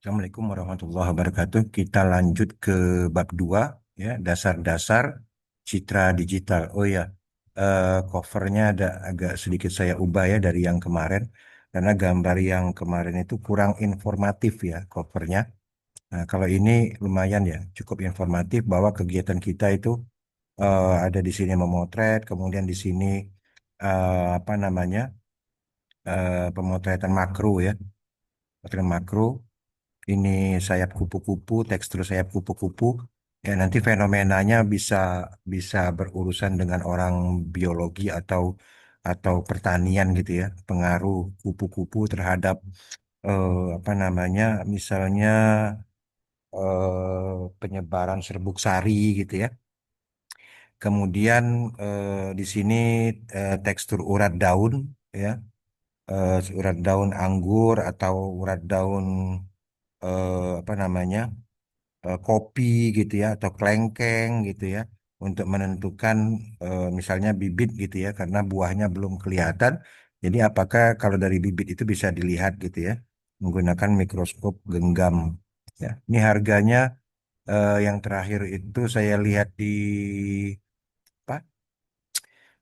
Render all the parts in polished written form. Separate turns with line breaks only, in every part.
Assalamualaikum warahmatullahi wabarakatuh. Kita lanjut ke bab 2 ya, dasar-dasar citra digital. Oh ya, covernya ada agak sedikit saya ubah ya dari yang kemarin karena gambar yang kemarin itu kurang informatif ya covernya. Nah, kalau ini lumayan ya, cukup informatif bahwa kegiatan kita itu ada di sini memotret, kemudian di sini apa namanya pemotretan makro ya, pemotretan makro. Ini sayap kupu-kupu, tekstur sayap kupu-kupu. Ya, nanti fenomenanya bisa bisa berurusan dengan orang biologi atau pertanian gitu ya. Pengaruh kupu-kupu terhadap apa namanya, misalnya penyebaran serbuk sari gitu ya. Kemudian di sini tekstur urat daun ya, urat daun anggur atau urat daun apa namanya kopi gitu ya atau kelengkeng gitu ya untuk menentukan misalnya bibit gitu ya karena buahnya belum kelihatan. Jadi apakah kalau dari bibit itu bisa dilihat gitu ya menggunakan mikroskop genggam. Ya, ini harganya yang terakhir itu saya lihat di apa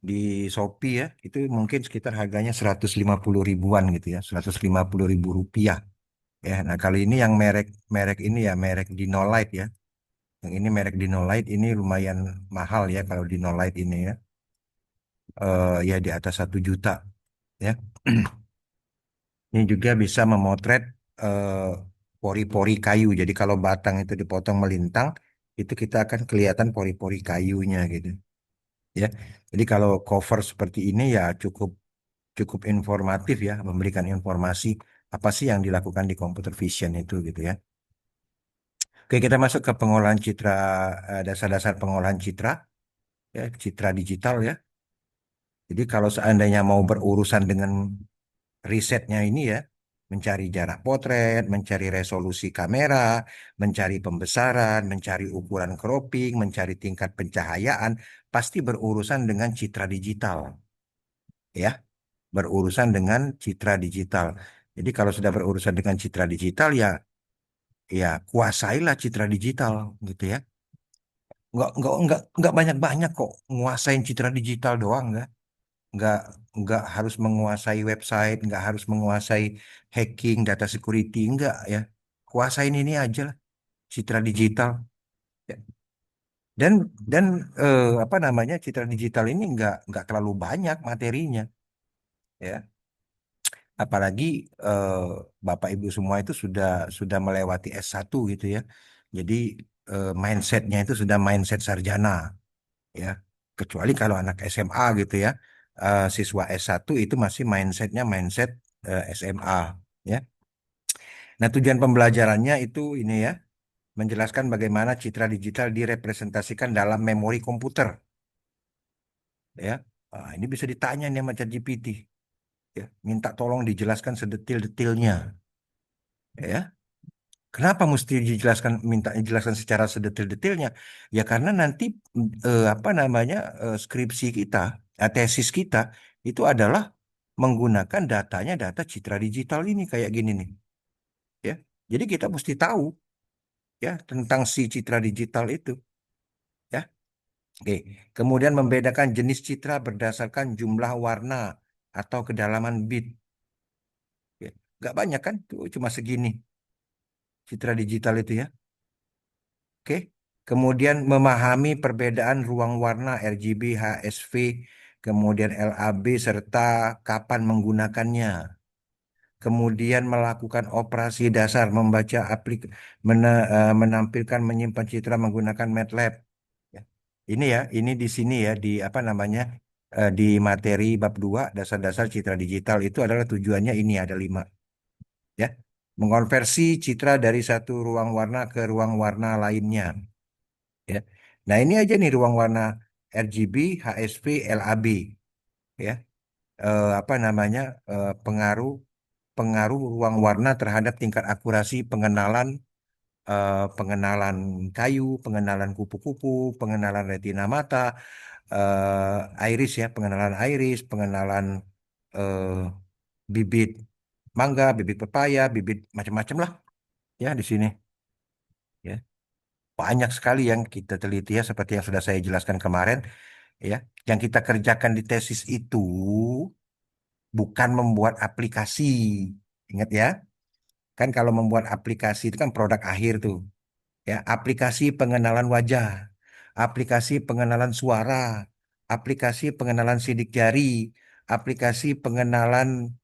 di Shopee ya itu mungkin sekitar harganya 150 ribuan gitu ya 150 ribu rupiah ya. Nah kali ini yang merek merek ini ya merek Dinolite ya. Yang ini merek Dinolite ini lumayan mahal ya kalau Dinolite ini ya. Ya di atas 1 juta ya. Ini juga bisa memotret eh, pori-pori kayu. Jadi kalau batang itu dipotong melintang, itu kita akan kelihatan pori-pori kayunya gitu ya. Jadi kalau cover seperti ini ya cukup cukup informatif ya, memberikan informasi apa sih yang dilakukan di computer vision itu gitu ya. Oke, kita masuk ke pengolahan citra, dasar-dasar pengolahan citra ya, citra digital ya. Jadi kalau seandainya mau berurusan dengan risetnya ini ya, mencari jarak potret, mencari resolusi kamera, mencari pembesaran, mencari ukuran cropping, mencari tingkat pencahayaan, pasti berurusan dengan citra digital, ya, berurusan dengan citra digital. Jadi kalau sudah berurusan dengan citra digital ya, ya kuasailah citra digital, gitu ya. Nggak banyak-banyak kok nguasain citra digital doang, nggak nggak harus menguasai website, nggak harus menguasai hacking, data security, nggak ya. Kuasain ini aja lah, citra digital. Ya. Dan apa namanya citra digital ini nggak terlalu banyak materinya, ya. Apalagi eh, Bapak Ibu semua itu sudah melewati S1 gitu ya. Jadi mindsetnya itu sudah mindset sarjana, ya. Kecuali kalau anak SMA gitu ya, siswa S1 itu masih mindsetnya mindset SMA, ya. Nah, tujuan pembelajarannya itu ini ya, menjelaskan bagaimana citra digital direpresentasikan dalam memori komputer, ya. Ini bisa ditanya nih sama ChatGPT, ya. Minta tolong dijelaskan sedetil-detilnya, ya. Kenapa mesti dijelaskan, minta dijelaskan secara sedetil-detilnya? Ya karena nanti apa namanya skripsi kita, tesis kita itu adalah menggunakan datanya data citra digital ini kayak gini nih, ya. Jadi kita mesti tahu ya tentang si citra digital itu, ya. Oke. Kemudian membedakan jenis citra berdasarkan jumlah warna atau kedalaman bit. Ya. Nggak banyak kan? Tuh, cuma segini citra digital itu ya. Oke. Kemudian memahami perbedaan ruang warna RGB, HSV, kemudian LAB serta kapan menggunakannya. Kemudian melakukan operasi dasar membaca menampilkan menyimpan citra menggunakan MATLAB. Ya. Ini ya, ini di sini ya di apa namanya di materi bab 2 dasar-dasar citra digital itu adalah tujuannya ini ada 5 ya. Mengonversi citra dari satu ruang warna ke ruang warna lainnya. Ya. Nah, ini aja nih ruang warna RGB, HSV, LAB ya. Apa namanya? Pengaruh pengaruh ruang warna terhadap tingkat akurasi pengenalan kayu, pengenalan kupu-kupu, pengenalan retina mata, iris ya, pengenalan iris, pengenalan eh, bibit mangga, bibit pepaya, bibit macam-macam lah ya di sini ya. Banyak sekali yang kita teliti ya seperti yang sudah saya jelaskan kemarin ya. Yang kita kerjakan di tesis itu bukan membuat aplikasi. Ingat ya, kan kalau membuat aplikasi itu kan produk akhir tuh. Ya, aplikasi pengenalan wajah, aplikasi pengenalan suara, aplikasi pengenalan sidik jari, aplikasi pengenalan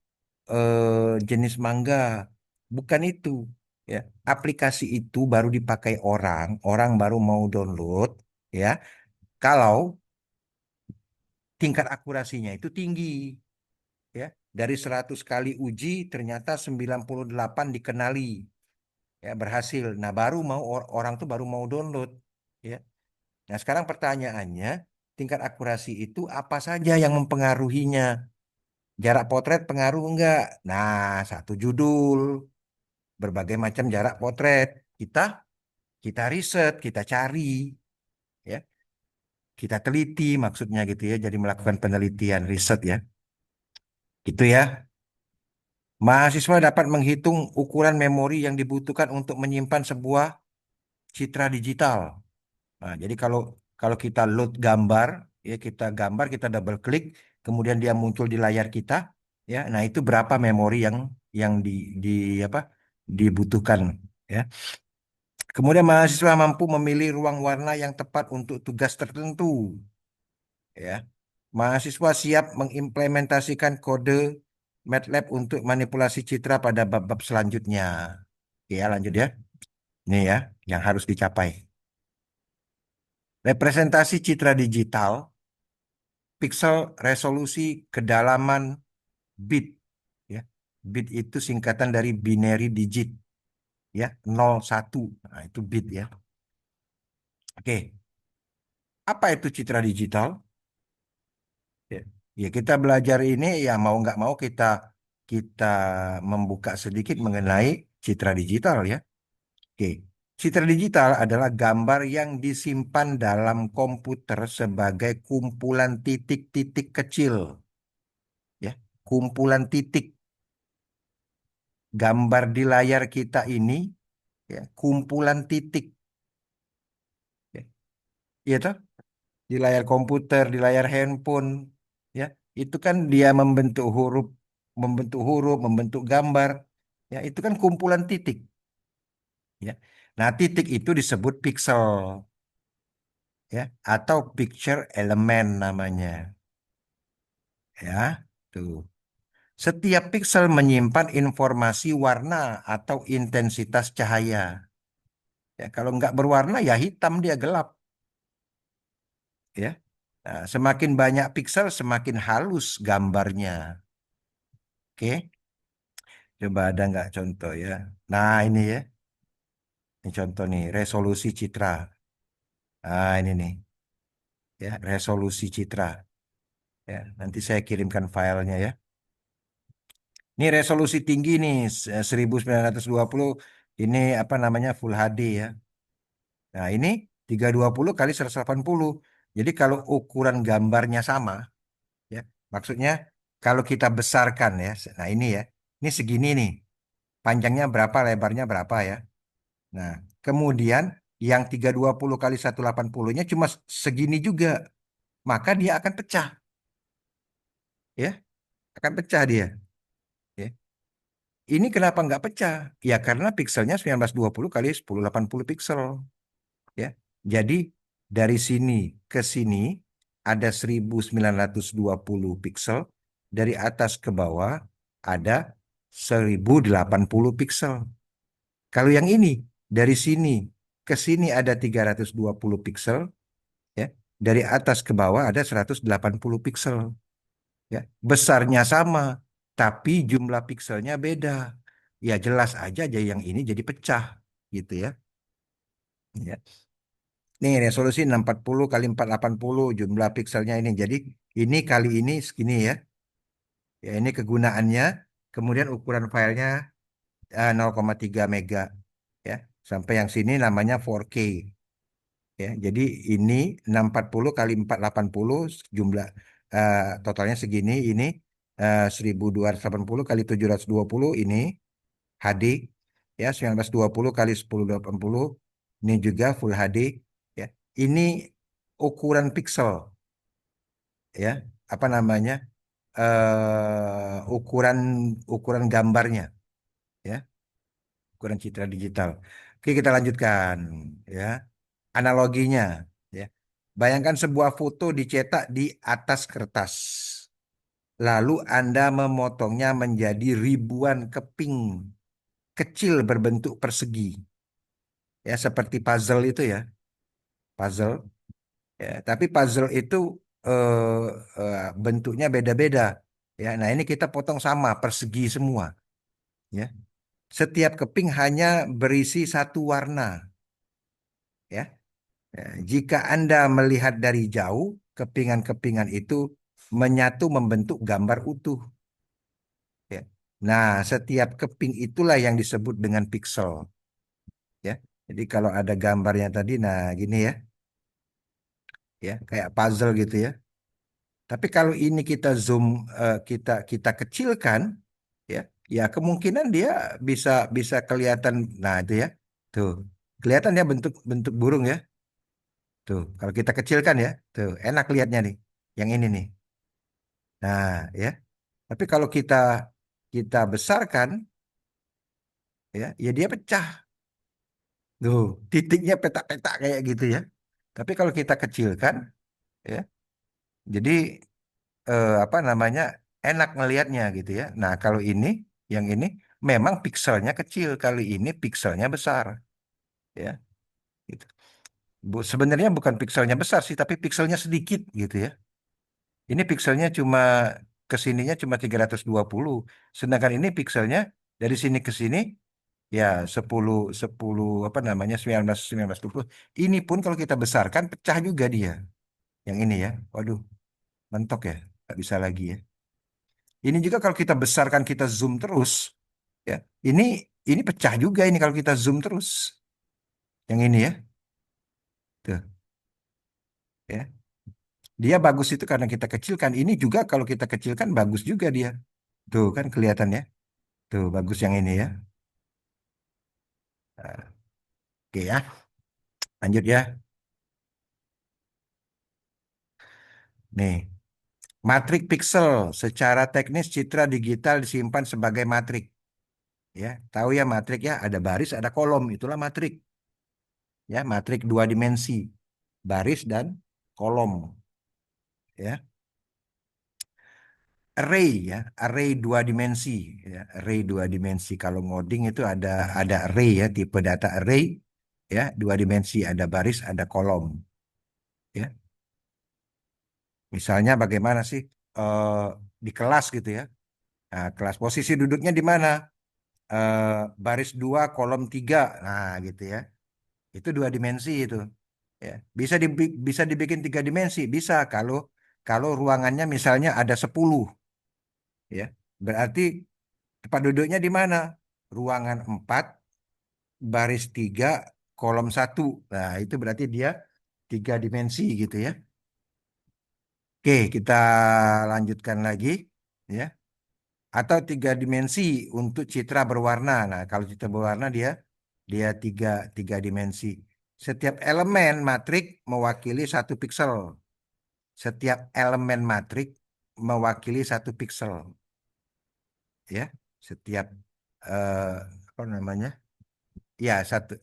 jenis mangga. Bukan itu. Ya, aplikasi itu baru dipakai orang, orang baru mau download ya. Kalau tingkat akurasinya itu tinggi ya. Dari 100 kali uji ternyata 98 dikenali ya berhasil. Nah, baru mau orang tuh baru mau download ya. Nah, sekarang pertanyaannya, tingkat akurasi itu apa saja yang mempengaruhinya? Jarak potret pengaruh enggak? Nah, satu judul, berbagai macam jarak potret. Kita kita riset, kita cari, ya, kita teliti maksudnya gitu ya. Jadi melakukan penelitian, riset ya. Gitu ya. Mahasiswa dapat menghitung ukuran memori yang dibutuhkan untuk menyimpan sebuah citra digital. Nah, jadi kalau kalau kita load gambar, ya kita gambar, kita double klik, kemudian dia muncul di layar kita, ya. Nah, itu berapa memori yang di apa dibutuhkan, ya. Kemudian mahasiswa mampu memilih ruang warna yang tepat untuk tugas tertentu, ya. Mahasiswa siap mengimplementasikan kode MATLAB untuk manipulasi citra pada bab-bab selanjutnya. Ya, lanjut ya. Ini ya, yang harus dicapai. Representasi citra digital pixel resolusi kedalaman bit ya. Bit itu singkatan dari binary digit ya, 01. Nah, itu bit ya. Oke, apa itu citra digital? Ya, ya kita belajar ini ya mau nggak mau kita kita membuka sedikit mengenai citra digital ya. Oke. Citra digital adalah gambar yang disimpan dalam komputer sebagai kumpulan titik-titik kecil ya. Kumpulan titik gambar di layar kita ini ya, kumpulan titik ya, iya toh? Di layar komputer, di layar handphone ya, itu kan dia membentuk huruf, membentuk gambar ya, itu kan kumpulan titik ya. Nah, titik itu disebut pixel ya atau picture element namanya ya. Tuh. Setiap pixel menyimpan informasi warna atau intensitas cahaya. Ya, kalau nggak berwarna ya hitam dia gelap ya. Nah, semakin banyak piksel, semakin halus gambarnya. Oke, coba ada nggak contoh ya? Nah, ini ya, ini contoh nih, resolusi citra. Nah, ini nih, ya, resolusi citra. Ya, nanti saya kirimkan filenya ya. Ini resolusi tinggi nih, 1920. Ini apa namanya Full HD ya. Nah, ini 320 kali 180. Jadi kalau ukuran gambarnya sama, ya, maksudnya kalau kita besarkan ya. Nah, ini segini nih. Panjangnya berapa, lebarnya berapa ya. Nah, kemudian yang 320 kali 180-nya cuma segini juga, maka dia akan pecah, ya, akan pecah dia. Ya. Ini kenapa nggak pecah? Ya karena pikselnya 1920 kali 1080 piksel, ya. Jadi dari sini ke sini ada 1920 piksel, dari atas ke bawah ada 1080 piksel. Kalau yang ini dari sini ke sini ada 320 piksel, ya. Dari atas ke bawah ada 180 piksel, ya. Besarnya sama, tapi jumlah pikselnya beda. Ya jelas aja yang ini jadi pecah gitu ya. Ya. Nih resolusi 640 kali 480 jumlah pikselnya ini. Jadi ini kali ini segini ya. Ya ini kegunaannya. Kemudian ukuran filenya 0,3 mega ya. Sampai yang sini namanya 4K. Ya, jadi ini 640 kali 480 jumlah totalnya segini. Ini 1280 kali 720 ini HD ya 1920 kali 1080. Ini juga Full HD, ya. Ini ukuran pixel, ya, apa namanya, ukuran ukuran gambarnya, ya, ukuran citra digital. Oke, kita lanjutkan, ya, analoginya, ya. Bayangkan sebuah foto dicetak di atas kertas, lalu Anda memotongnya menjadi ribuan keping kecil berbentuk persegi, ya, seperti puzzle itu, ya, puzzle, ya. Tapi puzzle itu eh, bentuknya beda-beda, ya. Nah, ini kita potong sama persegi semua, ya. Setiap keping hanya berisi satu warna, ya. Ya, jika Anda melihat dari jauh, kepingan-kepingan itu menyatu membentuk gambar utuh, ya. Nah, setiap keping itulah yang disebut dengan pixel, ya. Jadi kalau ada gambarnya tadi, nah gini, ya, ya, kayak puzzle gitu, ya. Tapi kalau ini kita zoom, kita kita kecilkan, ya, ya kemungkinan dia bisa bisa kelihatan. Nah, itu, ya, tuh kelihatan ya bentuk bentuk burung, ya. Tuh, kalau kita kecilkan, ya, tuh enak lihatnya nih. Yang ini nih. Nah, ya. Tapi kalau kita kita besarkan, ya dia pecah. Tuh, titiknya petak-petak kayak gitu, ya. Tapi kalau kita kecilkan, ya, jadi apa namanya, enak ngelihatnya gitu, ya. Nah, kalau ini, yang ini memang pikselnya kecil, kali ini pikselnya besar, ya. Gitu. Sebenarnya bukan pikselnya besar sih, tapi pikselnya sedikit gitu, ya. Ini pikselnya cuma kesininya cuma 320, sedangkan ini pikselnya dari sini ke sini, ya, 10 10 apa namanya, 19 20. Ini pun kalau kita besarkan pecah juga dia. Yang ini, ya. Waduh, mentok ya. Nggak bisa lagi, ya. Ini juga kalau kita besarkan, kita zoom terus, ya. Ini ini pecah juga ini kalau kita zoom terus. Yang ini, ya. Tuh, ya. Dia bagus itu karena kita kecilkan. Ini juga kalau kita kecilkan bagus juga dia. Tuh kan kelihatan, ya. Tuh bagus yang ini, ya. Nah, oke, ya. Lanjut, ya. Nih, matrik pixel. Secara teknis citra digital disimpan sebagai matrik. Ya, tahu ya matrik, ya. Ada baris, ada kolom. Itulah matrik. Ya, matrik dua dimensi. Baris dan kolom. Ya. Array, ya, array dua dimensi, ya, array dua dimensi. Kalau ngoding itu ada array, ya, tipe data array, ya, dua dimensi, ada baris, ada kolom, ya. Misalnya bagaimana sih, eh, di kelas gitu, ya. Nah, kelas posisi duduknya di mana? Eh, baris dua, kolom tiga, nah gitu, ya. Itu dua dimensi itu, ya. Bisa dibikin tiga dimensi, bisa kalau kalau ruangannya misalnya ada 10, ya. Berarti tempat duduknya di mana? Ruangan 4, baris 3, kolom satu. Nah, itu berarti dia tiga dimensi gitu, ya. Oke, kita lanjutkan lagi, ya. Atau tiga dimensi untuk citra berwarna. Nah, kalau citra berwarna dia dia tiga tiga dimensi. Setiap elemen matrik mewakili satu piksel. Setiap elemen matrik mewakili satu piksel, ya. Setiap eh, apa namanya? Ya, satu.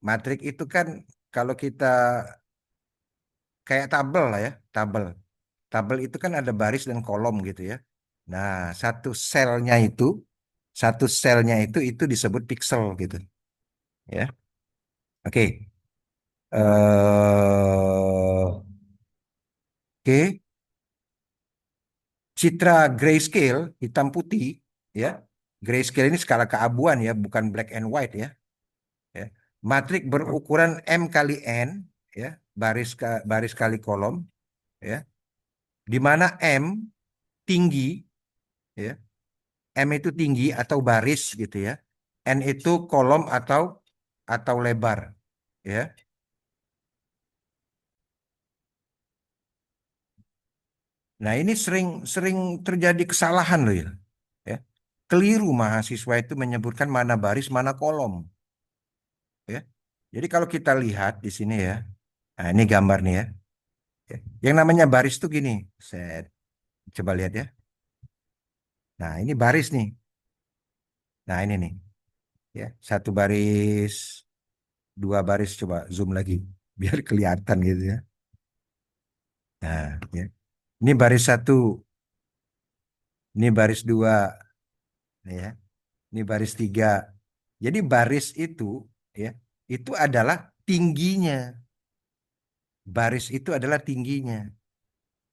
Matrik itu kan kalau kita kayak tabel lah, ya, tabel. Tabel itu kan ada baris dan kolom gitu, ya. Nah, satu selnya itu, satu selnya itu disebut piksel gitu, ya. Oke. Oke, citra grayscale hitam putih, ya. Grayscale ini skala keabuan, ya, bukan black and white, ya. Matrik berukuran M kali N, ya, baris kali kolom, ya. Di mana M tinggi, ya. M itu tinggi atau baris gitu, ya. N itu kolom atau lebar, ya. Nah, ini sering sering terjadi kesalahan loh, ya. Ya. Keliru mahasiswa itu menyebutkan mana baris, mana kolom, ya. Jadi kalau kita lihat di sini ya, nah ini gambar nih ya. Ya. Yang namanya baris tuh gini, saya coba lihat ya. Nah ini baris nih. Nah ini nih, ya satu baris, dua baris, coba zoom lagi biar kelihatan gitu ya. Nah, ya. Ini baris satu, ini baris dua, ya. Ini baris tiga. Jadi baris itu, ya, itu adalah tingginya. Baris itu adalah tingginya.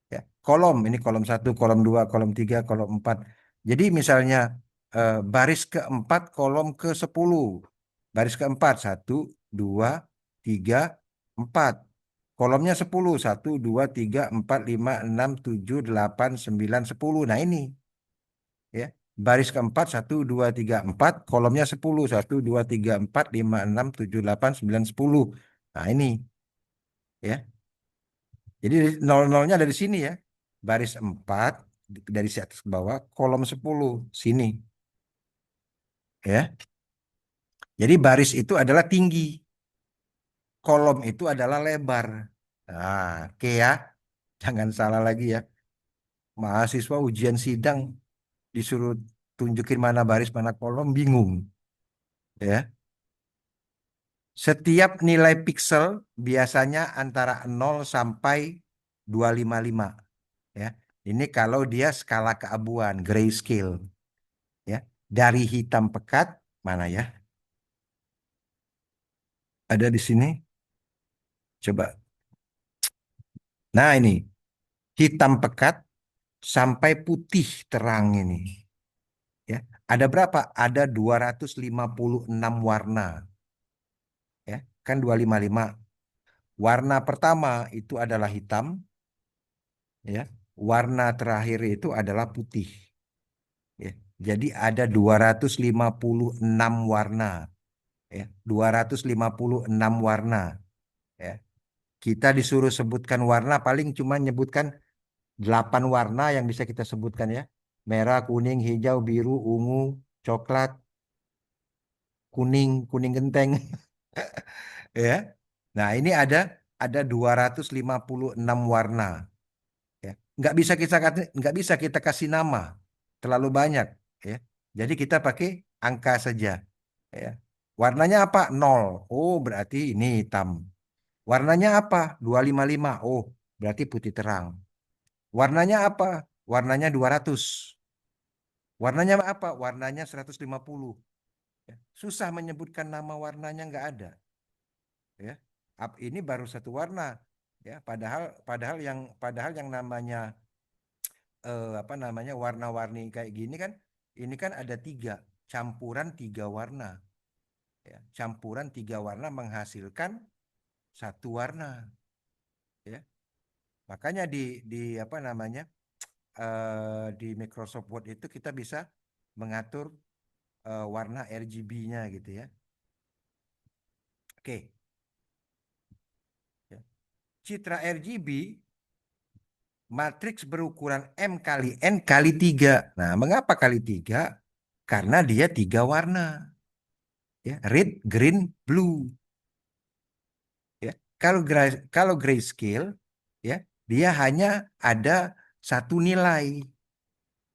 Ya. Kolom, ini kolom satu, kolom dua, kolom tiga, kolom empat. Jadi misalnya baris keempat, kolom ke 10. Baris keempat, satu, dua, tiga, empat. Kolomnya 10, satu, dua, tiga, empat, lima, enam, tujuh, delapan, sembilan, 10. Nah ini, ya. Baris keempat, satu, dua, tiga, empat. Kolomnya 10, satu, dua, tiga, empat, lima, enam, tujuh, delapan, sembilan, 10. Nah ini, ya. Jadi nol-nolnya dari sini ya. Baris 4 dari atas ke bawah, kolom 10 sini ya. Jadi baris itu adalah tinggi, kolom itu adalah lebar. Nah, oke ya. Jangan salah lagi ya. Mahasiswa ujian sidang disuruh tunjukin mana baris mana kolom bingung ya. Setiap nilai piksel biasanya antara 0 sampai 255 ya. Ini kalau dia skala keabuan, grayscale. Ya, dari hitam pekat mana ya? Ada di sini. Coba. Nah, ini hitam pekat sampai putih terang ini, ya. Ada berapa? Ada 256 warna, ya. Kan 255. Warna pertama itu adalah hitam, ya. Warna terakhir itu adalah putih, ya. Jadi ada 256 warna, ya. 256 warna, ya. Kita disuruh sebutkan warna, paling cuma nyebutkan 8 warna yang bisa kita sebutkan ya. Merah, kuning, hijau, biru, ungu, coklat, kuning, kuning genteng ya. Nah, ini ada 256 warna ya. Nggak bisa kita kasih nama terlalu banyak ya. Jadi kita pakai angka saja ya. Warnanya apa? Nol. Oh, berarti ini hitam. Warnanya apa? 255. Oh, berarti putih terang. Warnanya apa? Warnanya 200. Warnanya apa? Warnanya 150. Ya. Susah menyebutkan nama warnanya nggak ada. Ya. Ini baru satu warna. Ya, padahal yang namanya apa namanya warna-warni kayak gini kan, ini kan ada tiga, campuran tiga warna. Ya. Campuran tiga warna menghasilkan satu warna. Ya. Makanya di apa namanya di Microsoft Word itu kita bisa mengatur warna RGB-nya gitu ya. Oke. Ya. Citra RGB matriks berukuran M kali N kali 3. Nah, mengapa kali 3? Karena dia tiga warna. Ya, red, green, blue. Ya. Kalau grayscale, ya, dia hanya ada satu nilai.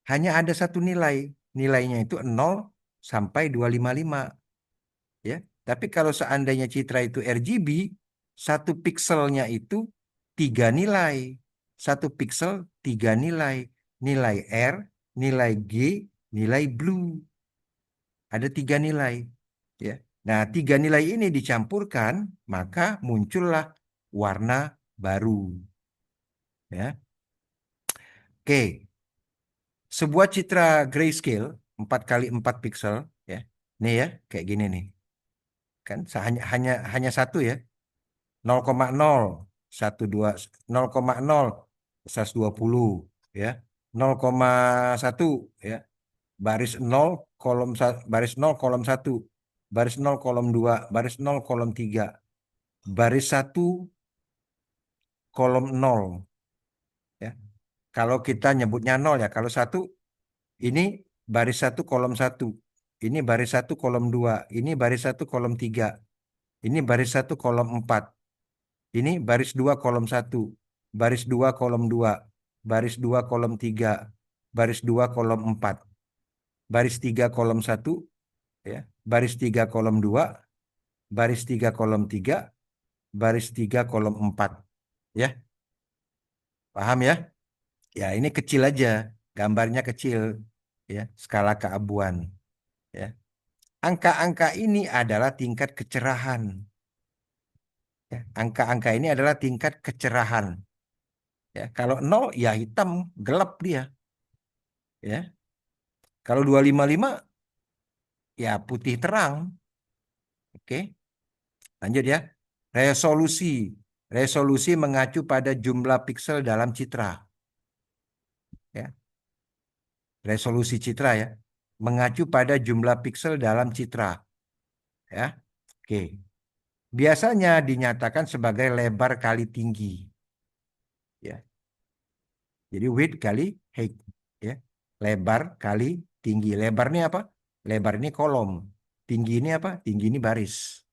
Hanya ada satu nilai. Nilainya itu 0 sampai 255. Ya. Tapi kalau seandainya citra itu RGB, satu pikselnya itu tiga nilai. Satu piksel tiga nilai. Nilai R, nilai G, nilai blue. Ada tiga nilai. Ya. Nah, tiga nilai ini dicampurkan, maka muncullah warna baru. Ya. Oke, sebuah citra grayscale 4 kali 4 piksel, ya. Nih ya, kayak gini nih. Kan hanya satu ya. 0,0, 12, 0,0, 120 ya. 0,1 ya. Baris 0 baris 0 kolom satu, baris 0 kolom 2, baris 0 kolom 3, baris satu kolom 0 ya. Kalau kita nyebutnya 0 ya, kalau satu ini baris satu kolom satu. Ini baris satu kolom dua. Ini baris satu kolom tiga. Ini baris satu kolom empat. Ini baris dua kolom satu. Baris dua kolom dua. Baris dua kolom tiga. Baris dua kolom empat. Baris tiga kolom satu. Ya. Baris tiga kolom dua. Baris tiga kolom tiga. Baris tiga kolom empat. Ya, paham ya? Ya, ini kecil aja. Gambarnya kecil. Ya, skala keabuan. Ya. Angka-angka ini adalah tingkat kecerahan. Ya, angka-angka ini adalah tingkat kecerahan. Ya, kalau nol ya hitam, gelap dia. Ya, kalau 255 ya putih terang. Oke, lanjut ya. Resolusi. Resolusi mengacu pada jumlah piksel dalam citra. Ya, resolusi citra ya. Mengacu pada jumlah piksel dalam citra. Ya, oke. Biasanya dinyatakan sebagai lebar kali tinggi. Ya, jadi width kali height. Ya, lebar kali tinggi. Lebar ini apa? Lebar ini kolom. Tinggi ini apa? Tinggi ini baris.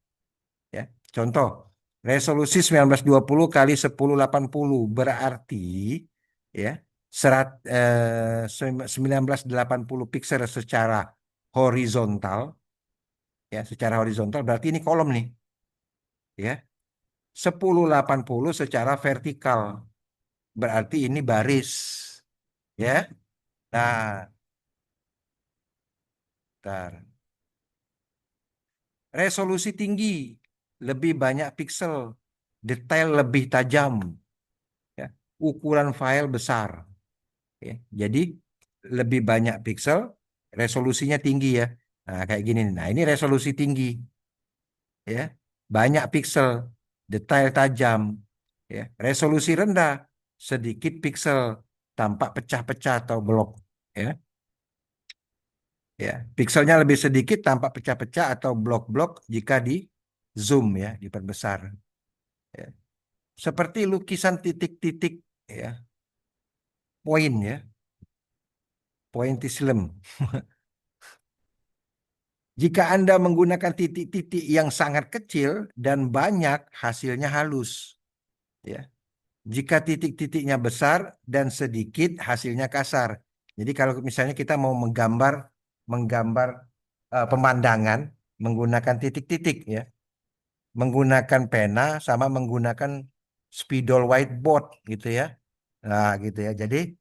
Ya, contoh, resolusi 1920 kali 1080 berarti ya 1980 piksel secara horizontal, ya secara horizontal berarti ini kolom nih, ya. 1080 secara vertikal berarti ini baris, ya. Nah, ntar. Resolusi tinggi, lebih banyak piksel, detail lebih tajam, ya. Ukuran file besar. Ya. Jadi lebih banyak piksel, resolusinya tinggi ya. Nah, kayak gini. Nah, ini resolusi tinggi, ya. Banyak piksel, detail tajam, ya. Resolusi rendah, sedikit piksel, tampak pecah-pecah atau blok, ya. Ya, pikselnya lebih sedikit, tampak pecah-pecah atau blok-blok jika di zoom ya, diperbesar. Ya. Seperti lukisan titik-titik, ya, poin ya, pointillism. Jika Anda menggunakan titik-titik yang sangat kecil dan banyak, hasilnya halus. Ya. Jika titik-titiknya besar dan sedikit, hasilnya kasar. Jadi kalau misalnya kita mau menggambar pemandangan menggunakan titik-titik, ya, menggunakan pena sama menggunakan spidol whiteboard gitu ya. Nah, gitu ya. Jadi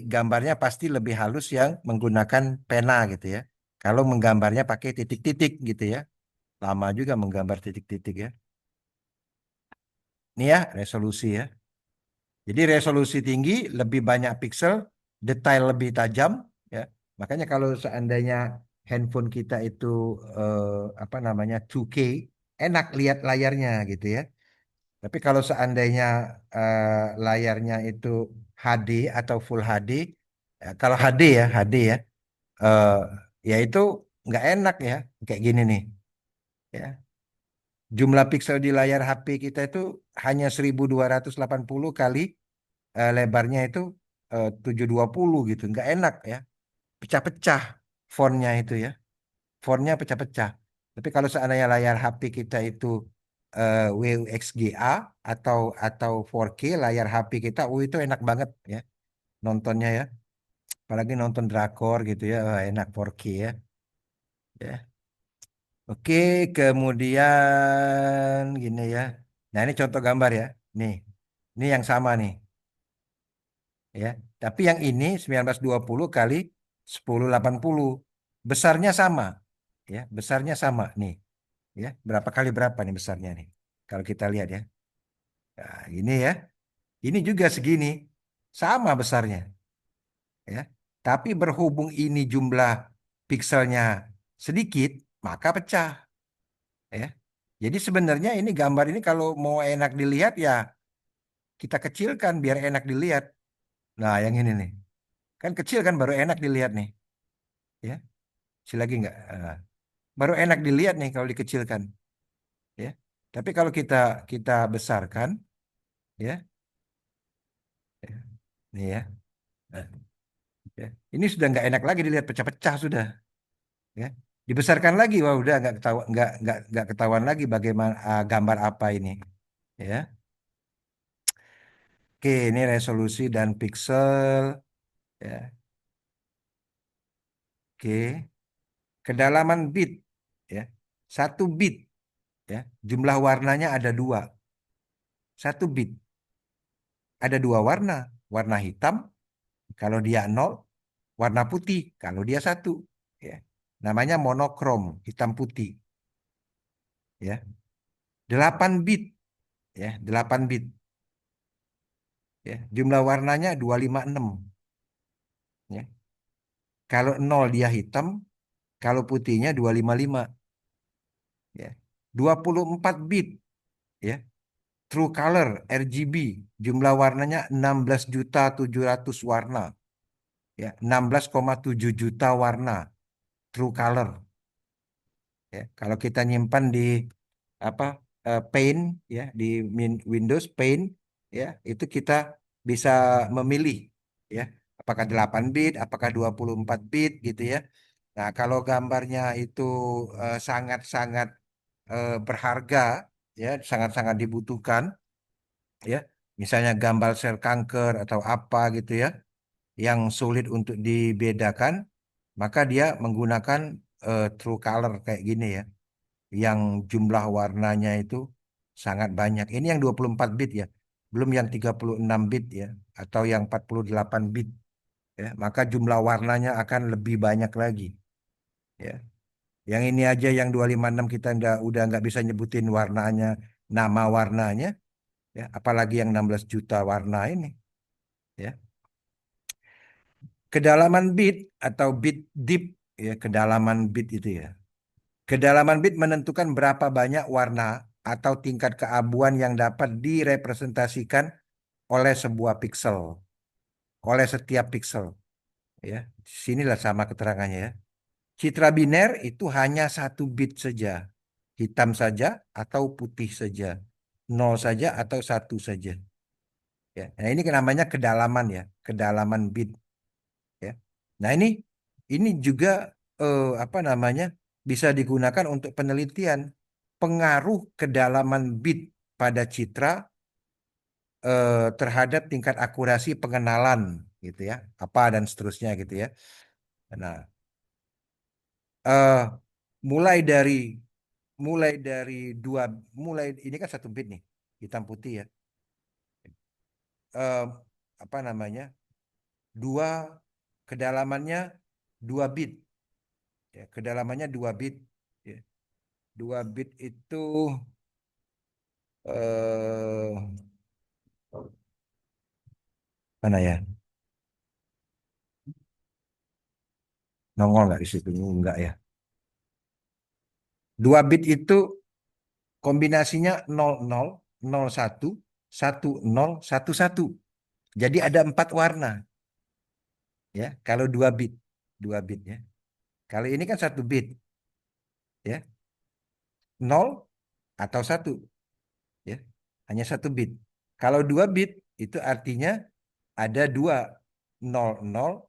gambarnya pasti lebih halus yang menggunakan pena gitu ya. Kalau menggambarnya pakai titik-titik gitu ya. Lama juga menggambar titik-titik ya. Ini ya resolusi ya. Jadi resolusi tinggi, lebih banyak piksel, detail lebih tajam ya. Makanya kalau seandainya handphone kita itu apa namanya 2K, enak lihat layarnya gitu ya. Tapi kalau seandainya layarnya itu HD atau Full HD, kalau HD ya, HD ya, eh, ya itu nggak enak ya, kayak gini nih. Ya, jumlah piksel di layar HP kita itu hanya 1280 kali lebarnya itu 720 gitu, nggak enak ya, pecah-pecah fontnya itu ya, fontnya pecah-pecah. Tapi kalau seandainya layar HP kita itu WXGA atau 4K layar HP kita, itu enak banget ya nontonnya ya. Apalagi nonton drakor gitu ya, enak 4K ya. Ya. Oke, kemudian gini ya. Nah, ini contoh gambar ya. Nih. Ini yang sama nih, ya. Tapi yang ini 1920 kali 1080. Besarnya sama, ya. Besarnya sama nih, ya. Berapa kali berapa nih besarnya nih? Kalau kita lihat ya. Nah, ini ya. Ini juga segini. Sama besarnya, ya. Tapi berhubung ini jumlah pikselnya sedikit, maka pecah, ya. Jadi sebenarnya ini gambar ini kalau mau enak dilihat ya kita kecilkan biar enak dilihat. Nah, yang ini nih. Kan kecil kan baru enak dilihat nih, ya. Kecil lagi nggak? Baru enak dilihat nih kalau dikecilkan, ya. Tapi kalau kita kita besarkan, ya, ya. Nih ya. Nah, Ya. Ini sudah nggak enak lagi dilihat pecah-pecah sudah. Ya. Dibesarkan lagi, wah udah nggak ketahuan lagi bagaimana gambar apa ini. Ya. Oke, ini resolusi dan pixel. Ya. Oke, kedalaman bit. Ya. 1 bit. Ya. Jumlah warnanya ada dua. 1 bit ada dua warna. Warna hitam kalau dia nol, warna putih kalau dia satu. Ya. Namanya monokrom, hitam putih. Ya. 8 bit. Ya, 8 bit. Ya. Jumlah warnanya 256. Ya. Kalau nol dia hitam, kalau putihnya 255. Ya. 24 bit. Ya. True color RGB. Jumlah warnanya 16.700 warna. Ya. 16,7 juta warna. True color. Ya. Kalau kita nyimpan di apa Paint, ya, di Windows Paint, ya, itu kita bisa memilih, ya, apakah 8 bit, apakah 24 bit gitu ya. Nah, kalau gambarnya itu sangat-sangat berharga, ya, sangat-sangat dibutuhkan, ya. Misalnya gambar sel kanker atau apa gitu ya, yang sulit untuk dibedakan, maka dia menggunakan true color kayak gini ya, yang jumlah warnanya itu sangat banyak. Ini yang 24 bit ya, belum yang 36 bit ya, atau yang 48 bit ya. Maka jumlah warnanya akan lebih banyak lagi ya. Yang ini aja yang 256 kita udah nggak bisa nyebutin warnanya, nama warnanya ya, apalagi yang 16 juta warna ini ya. Kedalaman bit atau bit deep ya, kedalaman bit itu ya. Kedalaman bit menentukan berapa banyak warna atau tingkat keabuan yang dapat direpresentasikan oleh sebuah pixel, oleh setiap pixel. Ya, sinilah sama keterangannya ya. Citra biner itu hanya 1 bit saja, hitam saja atau putih saja, nol saja atau satu saja. Ya, nah ini namanya kedalaman ya, kedalaman bit. Ya, nah ini juga apa namanya bisa digunakan untuk penelitian pengaruh kedalaman bit pada citra terhadap tingkat akurasi pengenalan gitu ya, apa dan seterusnya gitu ya. Nah, eh, mulai dari mulai dari dua mulai ini kan 1 bit nih, hitam putih ya. Eh, apa namanya? Dua kedalamannya 2 bit ya, kedalamannya 2 bit ya. 2 bit itu eh mana ya? Nongol nggak di situ? Enggak ya. 2 bit itu kombinasinya 00, 01, 10, 11. Jadi ada 4 warna ya. Kalau 2 bit, 2 bit ya. Kalau ini kan 1 bit ya, nol atau satu ya. Hanya 1 bit. Kalau 2 bit itu artinya ada dua, 00,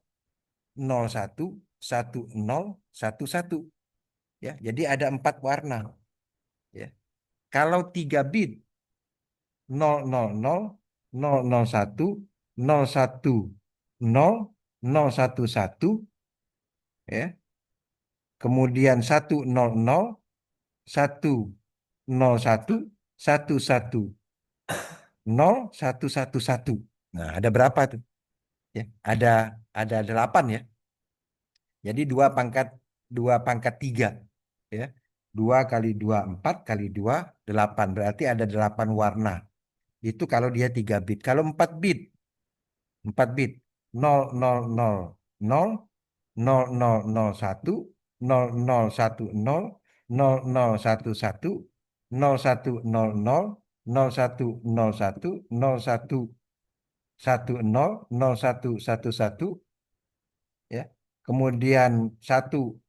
01, 10, 11 ya. Jadi ada 4 warna ya. Kalau 3 bit, 000, 001, 010, 011 ya. Kemudian 100, 101, 111, Nah, ada berapa tuh? Ya, ada 8 ya. Jadi 2 pangkat 3 ya. 2 kali 2 4 kali 2 8. Berarti ada 8 warna. Itu kalau dia 3 bit. Kalau 4 bit, 4 bit, 0000, 0001, 0010, 0011, 0100, 0101, 0110, ya. Kemudian 1000,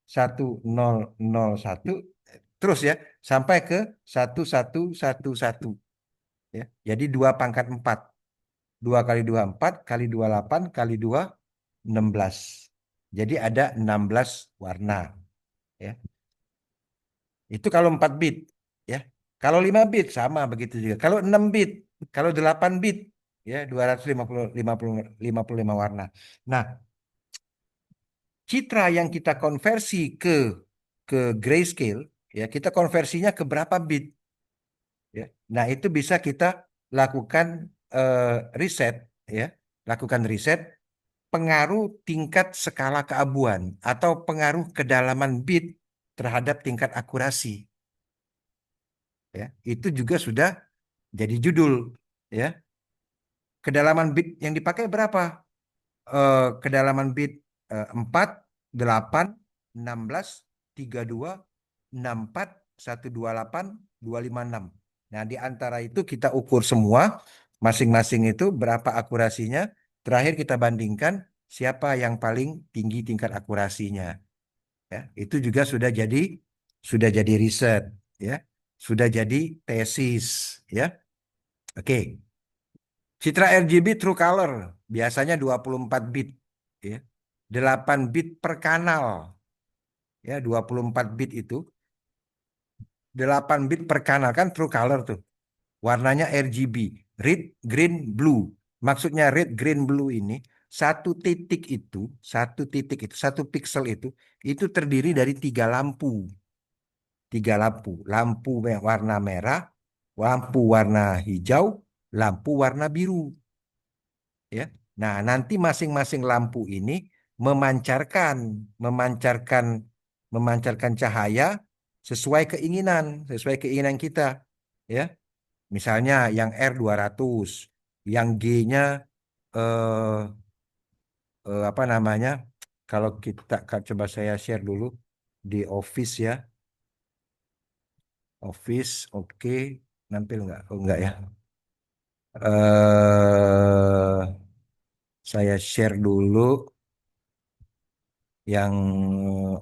1001, terus ya sampai ke 1111 ya. Jadi 2 pangkat 4 2 kali 2 4, kali 2 8, kali 2 16. Jadi ada 16 warna. Ya. Itu kalau 4 bit. Ya. Kalau 5 bit sama begitu juga. Kalau 6 bit, kalau 8 bit, ya 255 warna. Nah, citra yang kita konversi ke grayscale, ya kita konversinya ke berapa bit, ya. Nah, itu bisa kita lakukan eh, riset, ya, lakukan riset pengaruh tingkat skala keabuan atau pengaruh kedalaman bit terhadap tingkat akurasi, ya. Itu juga sudah jadi judul, ya. Kedalaman bit yang dipakai berapa? Kedalaman bit 4, 8, 16, 32, 64, 128, 256. Nah, di antara itu kita ukur semua masing-masing itu berapa akurasinya. Terakhir kita bandingkan siapa yang paling tinggi tingkat akurasinya. Ya, itu juga sudah jadi riset, ya. Sudah jadi tesis, ya. Oke. Citra RGB True Color biasanya 24 bit, ya. 8 bit per kanal, ya 24 bit itu 8 bit per kanal kan True Color tuh. Warnanya RGB, red, green, blue. Maksudnya red, green, blue ini satu pixel itu terdiri dari tiga lampu, warna merah, lampu warna hijau, lampu warna biru, ya. Nah, nanti masing-masing lampu ini memancarkan memancarkan memancarkan cahaya sesuai keinginan kita, ya. Misalnya yang R 200, yang G-nya eh, apa namanya? Kalau kita coba saya share dulu di Office, ya. Office, oke. Nampil nggak? Oh, nggak, ya. Saya share dulu yang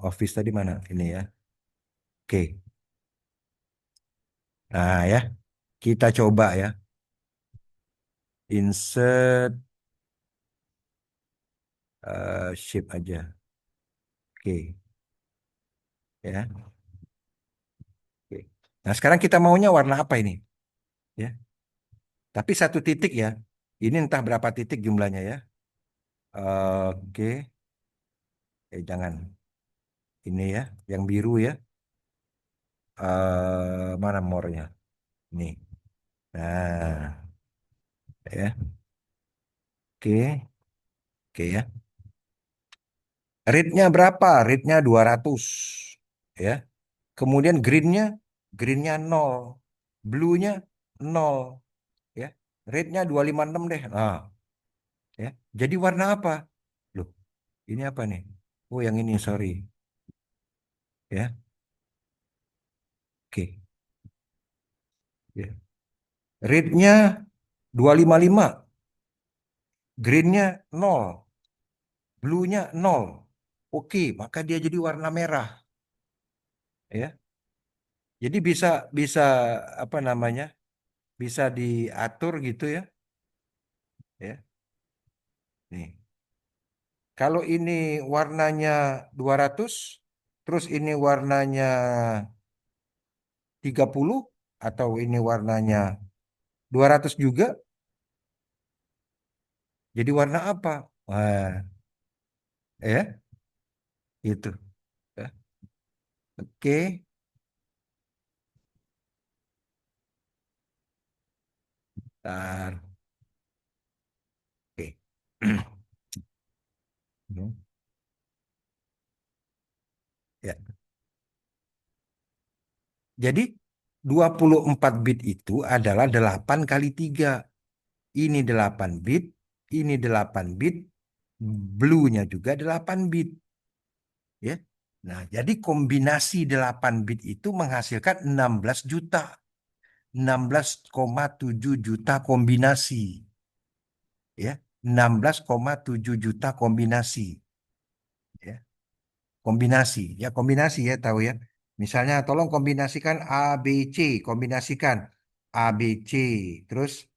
Office tadi mana? Ini, ya. Oke. Nah, ya. Kita coba, ya. Insert shape aja. Oke, ya. Oke. Nah, sekarang kita maunya warna apa ini? Ya. Tapi satu titik, ya. Ini entah berapa titik jumlahnya, ya. Oke. Jangan. Ini, ya. Yang biru, ya. Mana more-nya? Ini. Nah, ya. Oke. Oke, ya. Rate-nya berapa? Rate-nya 200. Ya. Kemudian green-nya 0. Blue-nya 0. Ya. Rate-nya 256 deh. Nah, ya. Jadi warna apa? Loh, ini apa nih? Oh, yang ini, sorry. Ya. Oke. Ya. Rate-nya 255. Green-nya 0. Blue-nya 0. Oke, maka dia jadi warna merah. Ya. Jadi bisa bisa apa namanya? Bisa diatur gitu, ya. Ya. Nih. Kalau ini warnanya 200, terus ini warnanya 30, atau ini warnanya 200 juga, jadi warna apa? Wah, ya, itu. Ya. Oke, ntar. Oke. Hmm. Ya. Jadi 24 bit itu adalah 8 kali 3. Ini 8 bit, ini 8 bit, blue-nya juga 8 bit, ya. Nah, jadi kombinasi 8 bit itu menghasilkan 16 juta. 16,7 juta kombinasi, ya. 16,7 juta kombinasi, ya. Kombinasi, ya, tahu, ya. Misalnya tolong kombinasikan A B C, kombinasikan A B C, terus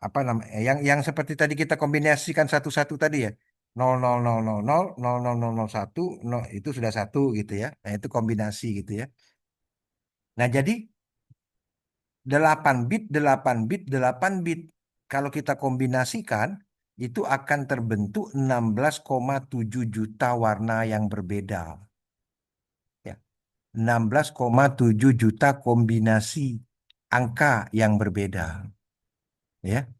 apa namanya? Yang seperti tadi kita kombinasikan satu-satu tadi ya. 0000 0001 itu sudah satu gitu ya. Nah, itu kombinasi gitu ya. Nah, jadi 8 bit, 8 bit, 8 bit. Kalau kita kombinasikan, itu akan terbentuk 16,7 juta warna yang berbeda. Ya, 16,7 juta kombinasi angka yang berbeda. Ya,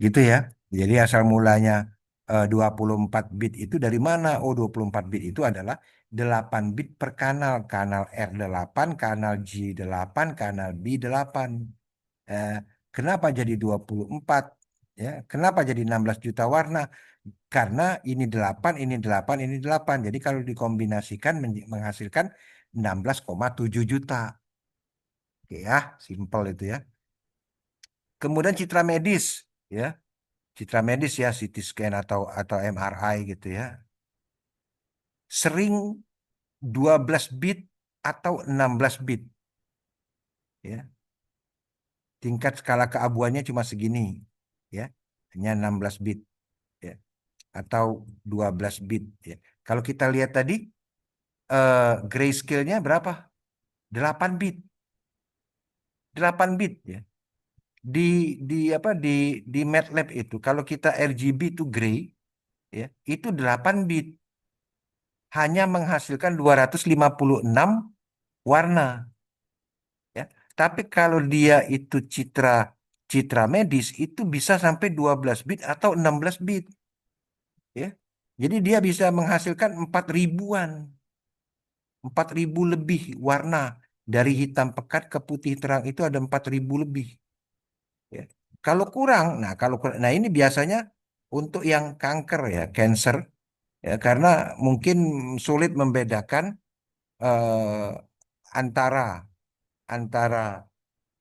gitu ya. Jadi asal mulanya 24 bit itu dari mana? Oh, 24 bit itu adalah 8 bit per kanal. Kanal R8, kanal J8, kanal B8. Eh, Kenapa jadi 24? Ya, kenapa jadi 16 juta warna? Karena ini 8, ini 8, ini 8. Jadi kalau dikombinasikan menghasilkan 16,7 juta. Oke ya, simpel itu ya. Kemudian citra medis, ya. Citra medis ya, CT scan atau MRI gitu ya. Sering 12 bit atau 16 bit, ya. Tingkat skala keabuannya cuma segini, ya. Hanya 16 bit, ya. Atau 12 bit, ya. Kalau kita lihat tadi grayscale-nya berapa? 8 bit. 8 bit ya. Di di MATLAB itu kalau kita RGB itu gray ya, itu 8 bit hanya menghasilkan 256 warna ya. Tapi kalau dia itu citra citra medis itu bisa sampai 12 bit atau 16 bit ya. Jadi dia bisa menghasilkan 4 ribuan, 4.000 lebih warna. Dari hitam pekat ke putih terang itu ada 4.000 lebih. Ya. Nah ini biasanya untuk yang kanker ya, cancer ya, karena mungkin sulit membedakan eh, antara antara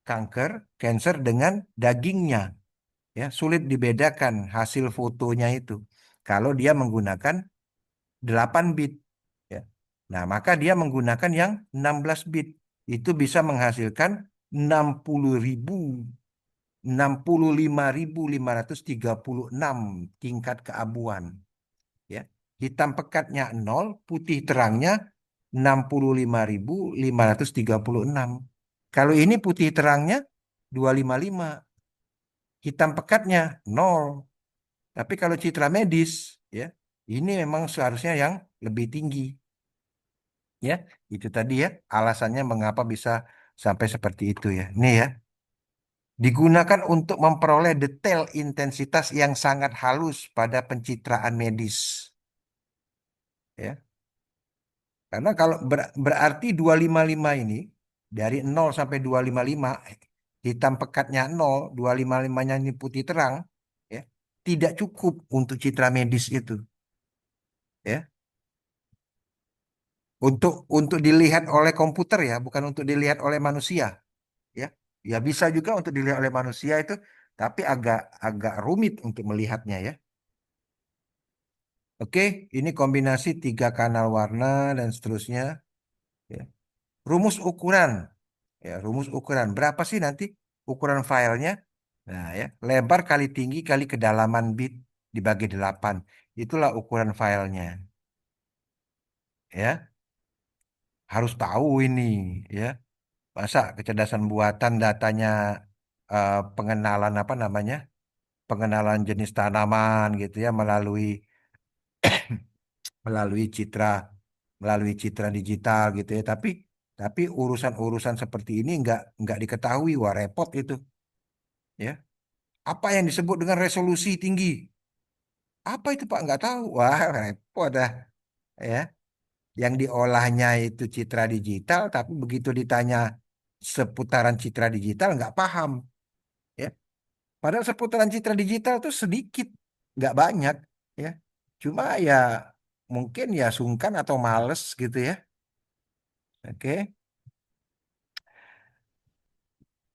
kanker, cancer dengan dagingnya, ya sulit dibedakan hasil fotonya itu. Kalau dia menggunakan 8 bit, ya. Nah, maka dia menggunakan yang 16 bit. Itu bisa menghasilkan 60.000 65.536 tingkat keabuan ya. Hitam pekatnya 0, putih terangnya 65.536. Kalau ini putih terangnya 255, hitam pekatnya 0. Tapi kalau citra medis ya, ini memang seharusnya yang lebih tinggi ya. Itu tadi ya alasannya mengapa bisa sampai seperti itu ya. Nih ya. Digunakan untuk memperoleh detail intensitas yang sangat halus pada pencitraan medis. Ya. Karena kalau berarti 255 ini dari 0 sampai 255 hitam pekatnya 0, 255-nya ini putih terang, ya, tidak cukup untuk citra medis itu, ya. Untuk dilihat oleh komputer ya, bukan untuk dilihat oleh manusia, ya. Ya bisa juga untuk dilihat oleh manusia itu, tapi agak agak rumit untuk melihatnya ya. Oke, ini kombinasi 3 kanal warna dan seterusnya. Ya. Rumus ukuran, ya rumus ukuran berapa sih nanti ukuran filenya? Nah ya, lebar kali tinggi kali kedalaman bit dibagi 8. Itulah ukuran filenya. Ya, harus tahu ini ya. Masa kecerdasan buatan datanya pengenalan apa namanya? Pengenalan jenis tanaman gitu ya melalui citra melalui citra digital gitu ya. Tapi urusan-urusan seperti ini nggak diketahui. Wah, repot itu ya. Apa yang disebut dengan resolusi tinggi? Apa itu Pak? Nggak tahu. Wah, repot dah. Ya, yang diolahnya itu citra digital, tapi begitu ditanya seputaran citra digital nggak paham. Ya, padahal seputaran citra digital tuh sedikit, nggak banyak. Ya, cuma ya mungkin ya sungkan atau males gitu ya. Oke,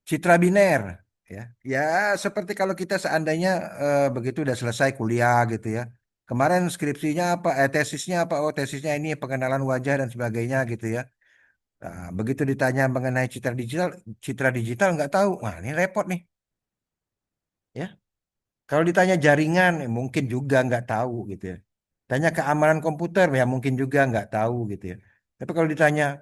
citra biner. Ya, ya seperti kalau kita seandainya begitu udah selesai kuliah gitu ya. Kemarin skripsinya apa, tesisnya apa? Oh, tesisnya ini pengenalan wajah dan sebagainya gitu ya. Nah, begitu ditanya mengenai citra digital nggak tahu. Wah, ini repot nih. Ya, kalau ditanya jaringan, mungkin juga nggak tahu gitu ya. Tanya keamanan komputer, ya mungkin juga nggak tahu gitu ya. Tapi kalau ditanya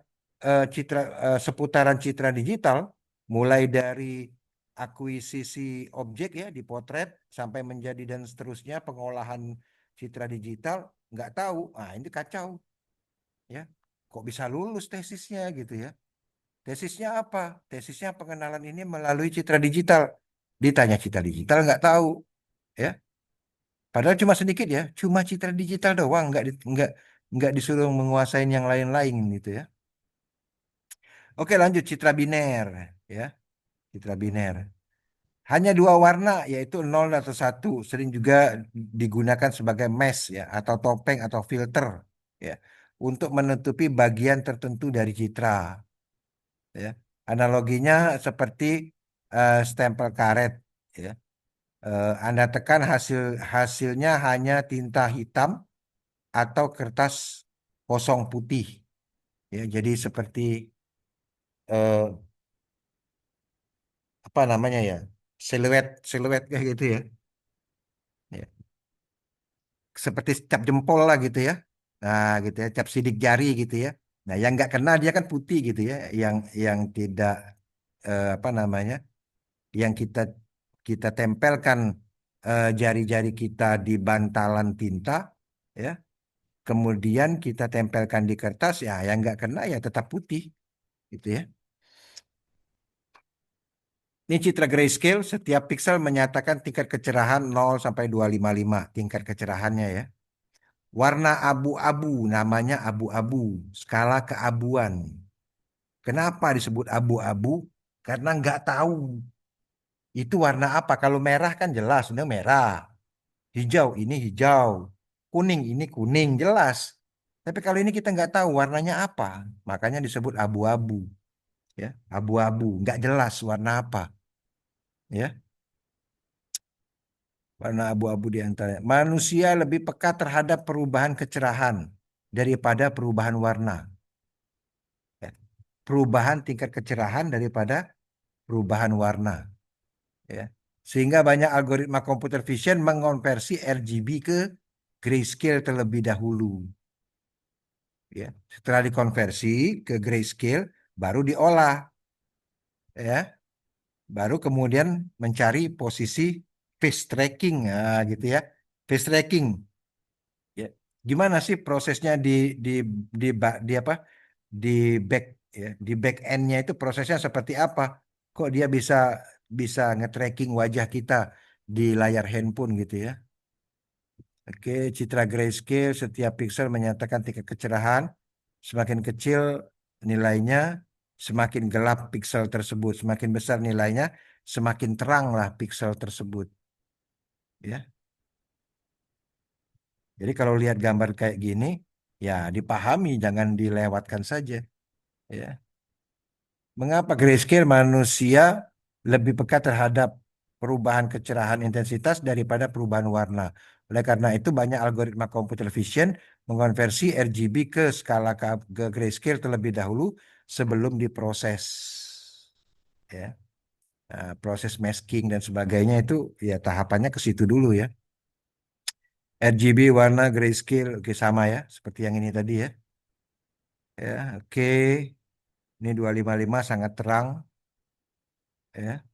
seputaran citra digital, mulai dari akuisisi objek ya di potret sampai menjadi dan seterusnya pengolahan citra digital, nggak tahu. Ah, ini kacau ya. Kok bisa lulus tesisnya gitu ya? Tesisnya apa? Tesisnya pengenalan ini melalui citra digital. Ditanya citra digital nggak tahu ya. Padahal cuma sedikit ya, cuma citra digital doang, nggak disuruh menguasain yang lain-lain gitu ya. Oke, lanjut citra biner ya, citra biner. Hanya dua warna yaitu nol atau satu, sering juga digunakan sebagai mesh ya atau topeng atau filter ya untuk menutupi bagian tertentu dari citra ya. Analoginya seperti stempel karet ya. Anda tekan hasilnya hanya tinta hitam atau kertas kosong putih ya jadi seperti eh, apa namanya ya siluet siluet kayak gitu ya. Ya, seperti cap jempol lah gitu ya, nah gitu ya cap sidik jari gitu ya. Nah yang nggak kena dia kan putih gitu ya, yang tidak apa namanya yang kita tempelkan jari-jari kita di bantalan tinta ya, kemudian kita tempelkan di kertas ya yang nggak kena ya tetap putih gitu ya. Ini citra grayscale, setiap pixel menyatakan tingkat kecerahan 0 sampai 255 tingkat kecerahannya ya. Warna abu-abu namanya abu-abu, skala keabuan. Kenapa disebut abu-abu? Karena nggak tahu itu warna apa. Kalau merah kan jelas, ini merah. Hijau ini hijau. Kuning ini kuning, jelas. Tapi kalau ini kita nggak tahu warnanya apa. Makanya disebut abu-abu. Ya, abu-abu, nggak jelas warna apa. Ya. Warna abu-abu di antaranya. Manusia lebih peka terhadap perubahan kecerahan daripada perubahan warna. Ya. Perubahan tingkat kecerahan daripada perubahan warna. Ya. Sehingga banyak algoritma computer vision mengonversi RGB ke grayscale terlebih dahulu. Ya. Setelah dikonversi ke grayscale, baru diolah. Ya. Baru kemudian mencari posisi face tracking. Nah, gitu ya. Face tracking. Ya, gimana sih prosesnya di apa di back ya di back endnya itu prosesnya seperti apa? Kok dia bisa bisa nge-tracking wajah kita di layar handphone gitu ya? Oke, citra grayscale setiap pixel menyatakan tingkat kecerahan. Semakin kecil nilainya, semakin gelap pixel tersebut. Semakin besar nilainya, semakin teranglah pixel tersebut. Ya, jadi kalau lihat gambar kayak gini, ya dipahami, jangan dilewatkan saja. Ya. Mengapa grayscale manusia lebih peka terhadap perubahan kecerahan intensitas daripada perubahan warna? Oleh karena itu banyak algoritma computer vision mengonversi RGB ke skala ke grayscale terlebih dahulu sebelum diproses. Ya. Nah, proses masking dan sebagainya itu ya tahapannya ke situ dulu ya. RGB warna grayscale oke sama ya seperti yang ini tadi ya. Ya, oke. Ini 255 sangat terang ya.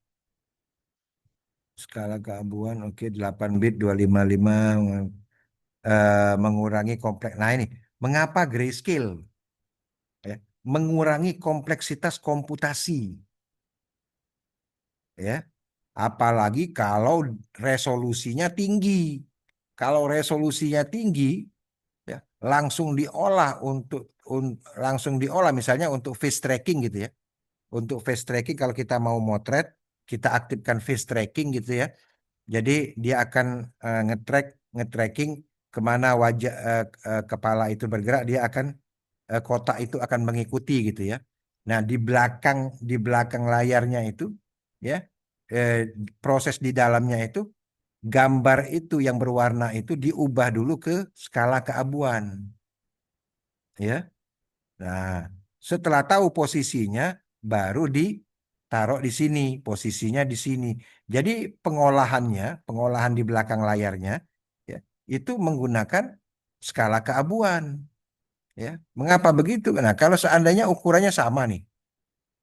Skala keabuan oke 8 bit 255 mengurangi kompleks. Nah ini, mengapa grayscale ya? Mengurangi kompleksitas komputasi ya. Apalagi kalau resolusinya tinggi. Kalau resolusinya tinggi ya, langsung diolah langsung diolah misalnya untuk face tracking gitu ya. Untuk face tracking kalau kita mau motret, kita aktifkan face tracking gitu ya. Jadi dia akan nge-tracking kemana wajah kepala itu bergerak, dia akan kotak itu akan mengikuti gitu ya. Nah di belakang layarnya itu ya eh, proses di dalamnya itu gambar itu yang berwarna itu diubah dulu ke skala keabuan ya. Nah setelah tahu posisinya baru taruh di sini, posisinya di sini. Jadi pengolahan di belakang layarnya, ya, itu menggunakan skala keabuan. Ya, mengapa begitu? Nah, kalau seandainya ukurannya sama nih,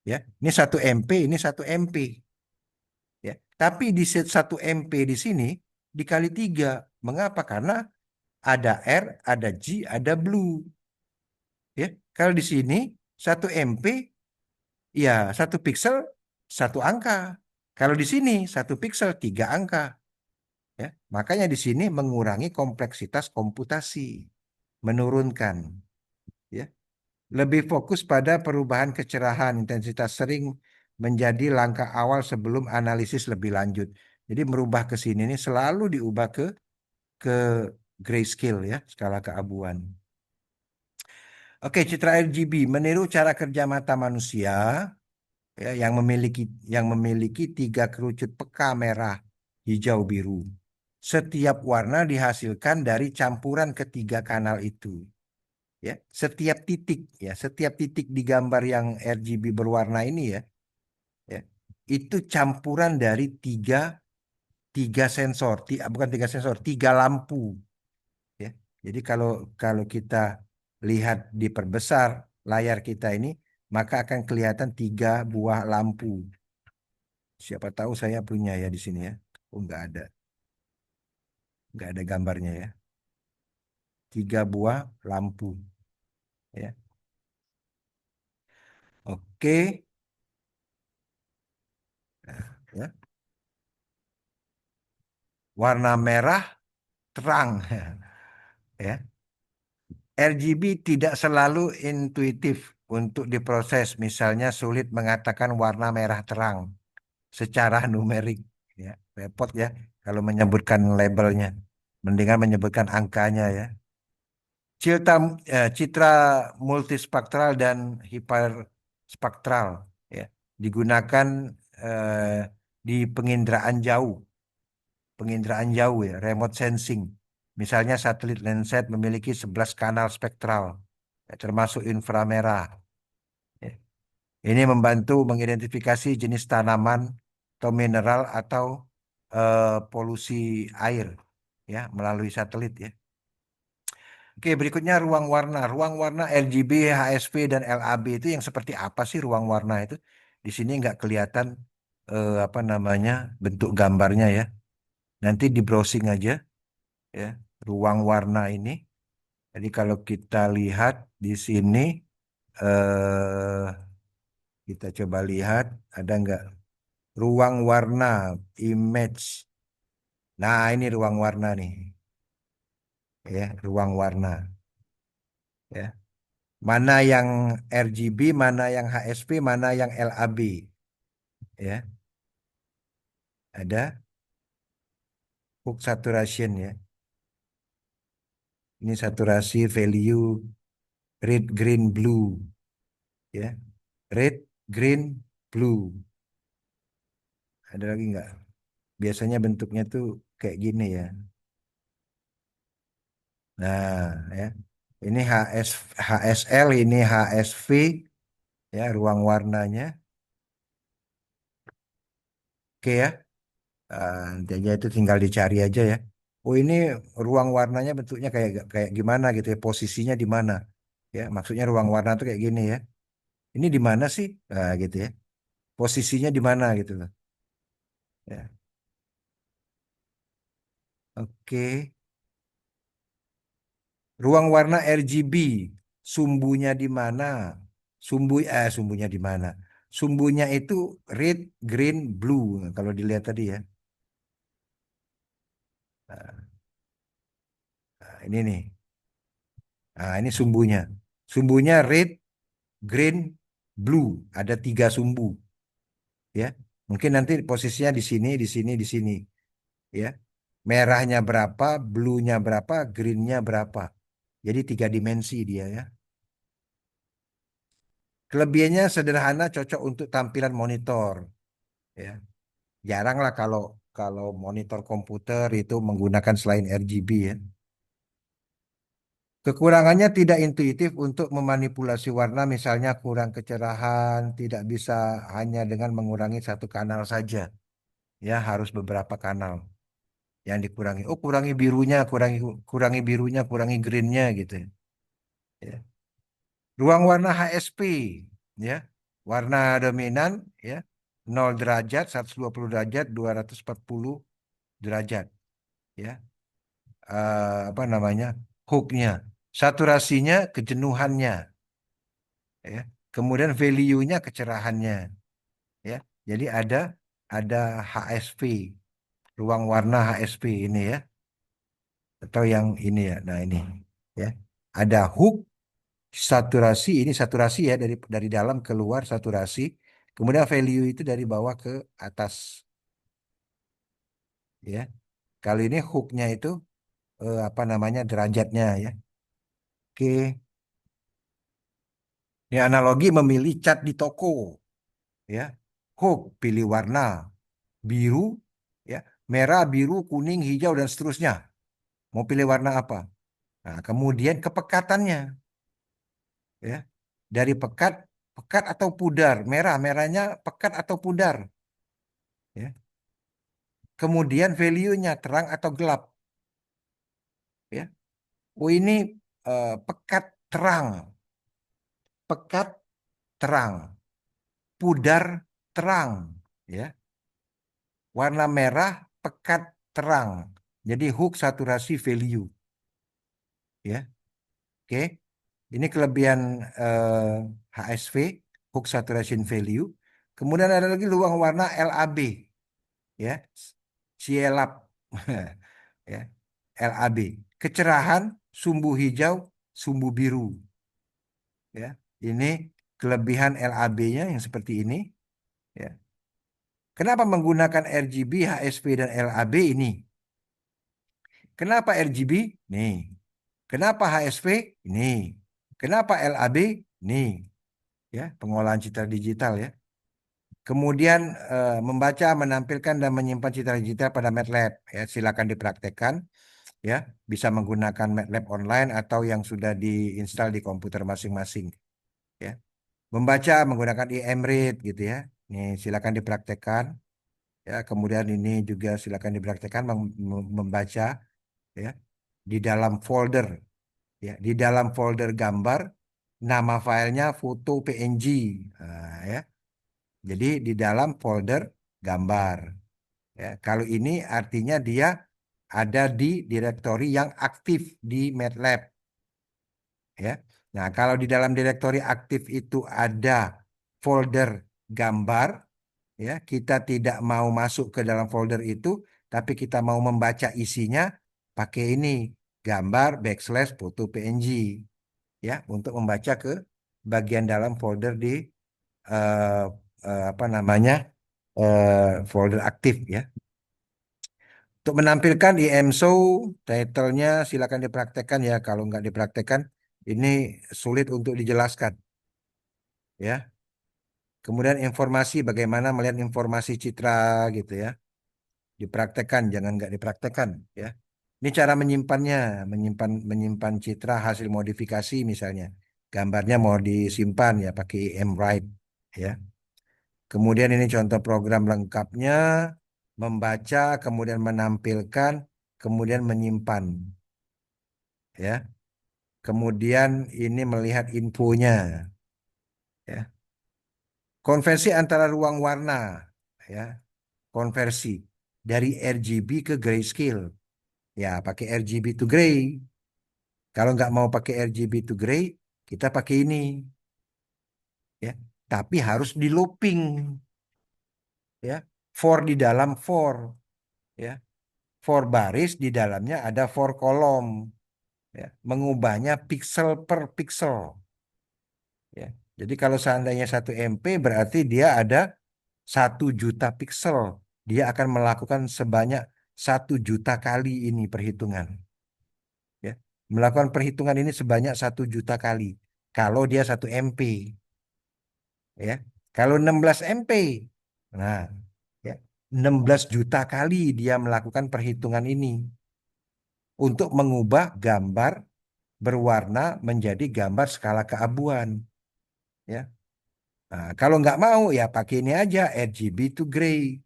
ya, ini satu MP, ini satu MP, ya. Tapi di satu MP di sini dikali tiga. Mengapa? Karena ada R, ada G, ada blue, ya. Kalau di sini satu MP, ya satu pixel satu angka. Kalau di sini satu pixel tiga angka, ya. Makanya di sini mengurangi kompleksitas komputasi, menurunkan, ya. Lebih fokus pada perubahan kecerahan intensitas sering menjadi langkah awal sebelum analisis lebih lanjut. Jadi merubah ke sini ini selalu diubah ke grayscale, ya, skala keabuan. Oke, citra RGB meniru cara kerja mata manusia, ya, yang memiliki tiga kerucut peka merah, hijau, biru. Setiap warna dihasilkan dari campuran ketiga kanal itu. Ya, setiap titik di gambar yang RGB berwarna ini, ya, itu campuran dari tiga tiga sensor, bukan tiga sensor, tiga lampu, ya. Jadi kalau kalau kita lihat diperbesar layar kita ini, maka akan kelihatan tiga buah lampu. Siapa tahu saya punya ya di sini ya. Oh, nggak ada gambarnya ya. Tiga buah lampu, ya. Oke, ya. Warna merah terang, ya. RGB tidak selalu intuitif untuk diproses. Misalnya sulit mengatakan warna merah terang secara numerik. Ya, repot ya kalau menyebutkan labelnya. Mendingan menyebutkan angkanya, ya. Citra multispektral dan hiperspektral, ya, digunakan eh, di penginderaan jauh, ya, remote sensing. Misalnya satelit Landsat memiliki 11 kanal spektral, ya, termasuk inframerah. Ya. Ini membantu mengidentifikasi jenis tanaman atau mineral atau polusi air, ya, melalui satelit, ya. Oke, berikutnya ruang warna. Ruang warna RGB, HSV, dan LAB itu yang seperti apa sih ruang warna itu? Di sini nggak kelihatan apa namanya bentuk gambarnya, ya. Nanti di browsing aja, ya, ruang warna ini. Jadi kalau kita lihat di sini, eh, kita coba lihat ada nggak ruang warna image. Nah, ini ruang warna nih, ya, ruang warna, ya. Mana yang RGB, mana yang HSP, mana yang LAB, ya. Ada hook saturation, ya. Ini saturasi value red, green, blue, ya. Red, green, blue. Ada lagi nggak? Biasanya bentuknya tuh kayak gini, ya. Nah, ya. Ini HSL, ini HSV, ya, ruang warnanya. Oke, ya. Nanti aja itu tinggal dicari aja, ya. Oh, ini ruang warnanya bentuknya kayak kayak gimana gitu ya, posisinya di mana? Ya, maksudnya ruang warna tuh kayak gini, ya. Ini di mana sih? Gitu ya. Posisinya di mana gitu loh. Ya. Oke. Ruang warna RGB, sumbunya di mana? Sumbunya di mana? Sumbunya itu red, green, blue. Nah, kalau dilihat tadi, ya. Nah, ini nih. Nah, ini sumbunya. Sumbunya red, green, blue. Ada tiga sumbu, ya. Mungkin nanti posisinya di sini, di sini, di sini, ya. Merahnya berapa, blue-nya berapa, green-nya berapa. Jadi tiga dimensi dia, ya. Kelebihannya sederhana, cocok untuk tampilan monitor, ya. Jarang lah kalau kalau monitor komputer itu menggunakan selain RGB, ya. Kekurangannya tidak intuitif untuk memanipulasi warna, misalnya kurang kecerahan, tidak bisa hanya dengan mengurangi satu kanal saja. Ya, harus beberapa kanal yang dikurangi. Oh, kurangi birunya, kurangi birunya, kurangi greennya gitu. Ya. Ruang warna HSP, ya, warna dominan, ya, 0 derajat, 120 derajat, 240 derajat, ya. Apa namanya? Hooknya, saturasinya, kejenuhannya, ya. Kemudian value-nya, kecerahannya, ya. Jadi ada HSP, ruang warna HSP ini ya, atau yang ini ya. Nah, ini ya. Ada hook, saturasi, ini saturasi ya, dari dalam keluar saturasi. Kemudian value itu dari bawah ke atas, ya. Kali ini hooknya itu apa namanya, derajatnya ya. Oke, ini analogi memilih cat di toko, ya. Hook pilih warna biru, ya, merah, biru, kuning, hijau dan seterusnya. Mau pilih warna apa? Nah, kemudian kepekatannya, ya. Dari pekat, pekat atau pudar, merah, merahnya pekat atau pudar, ya. Kemudian value-nya terang atau gelap, ya. Oh, ini pekat terang, pekat terang, pudar terang, ya. Warna merah pekat terang. Jadi hook, saturasi, value, ya. Oke. Ini kelebihan HSV, hook saturation value. Kemudian ada lagi ruang warna LAB, ya. Sielap. Ya. LAB. Kecerahan, sumbu hijau, sumbu biru, ya. Ini kelebihan LAB-nya yang seperti ini, ya. Kenapa menggunakan RGB, HSV dan LAB ini? Kenapa RGB? Nih. Kenapa HSV? Ini. Kenapa LAB? Nih, ya, pengolahan citra digital ya. Kemudian membaca, menampilkan dan menyimpan citra digital pada MATLAB, ya, silakan dipraktekkan, ya. Bisa menggunakan MATLAB online atau yang sudah diinstal di komputer masing-masing, ya. Membaca menggunakan iMread gitu ya. Nih, silakan dipraktekkan, ya. Kemudian ini juga silakan dipraktekkan membaca, ya, di dalam folder, ya, di dalam folder gambar, nama filenya foto PNG. Nah, ya. Jadi di dalam folder gambar. Ya, kalau ini artinya dia ada di direktori yang aktif di MATLAB. Ya. Nah, kalau di dalam direktori aktif itu ada folder gambar, ya, kita tidak mau masuk ke dalam folder itu, tapi kita mau membaca isinya, pakai ini, gambar backslash foto PNG, ya, untuk membaca ke bagian dalam folder di eh, apa namanya, folder aktif ya. Untuk menampilkan IMSO, title-nya silakan dipraktekkan ya. Kalau nggak dipraktekkan, ini sulit untuk dijelaskan, ya. Kemudian informasi, bagaimana melihat informasi citra gitu ya. Dipraktekkan, jangan nggak dipraktekkan, ya. Ini cara menyimpannya, menyimpan menyimpan citra hasil modifikasi misalnya. Gambarnya mau disimpan ya pakai EMWrite, ya. Kemudian ini contoh program lengkapnya, membaca, kemudian menampilkan, kemudian menyimpan, ya. Kemudian ini melihat infonya, ya. Konversi antara ruang warna, ya. Konversi dari RGB ke grayscale, ya, pakai RGB to gray. Kalau nggak mau pakai RGB to gray, kita pakai ini, ya. Tapi harus di looping, ya. For di dalam for, ya. For baris di dalamnya ada for kolom, ya. Mengubahnya pixel per pixel, ya. Jadi kalau seandainya 1 MP berarti dia ada 1 juta pixel. Dia akan melakukan sebanyak 1 juta kali ini perhitungan, ya. Melakukan perhitungan ini sebanyak 1 juta kali. Kalau dia 1 MP, ya. Kalau 16 MP, nah, ya, 16 juta kali dia melakukan perhitungan ini untuk mengubah gambar berwarna menjadi gambar skala keabuan, ya. Nah, kalau nggak mau ya pakai ini aja RGB to gray,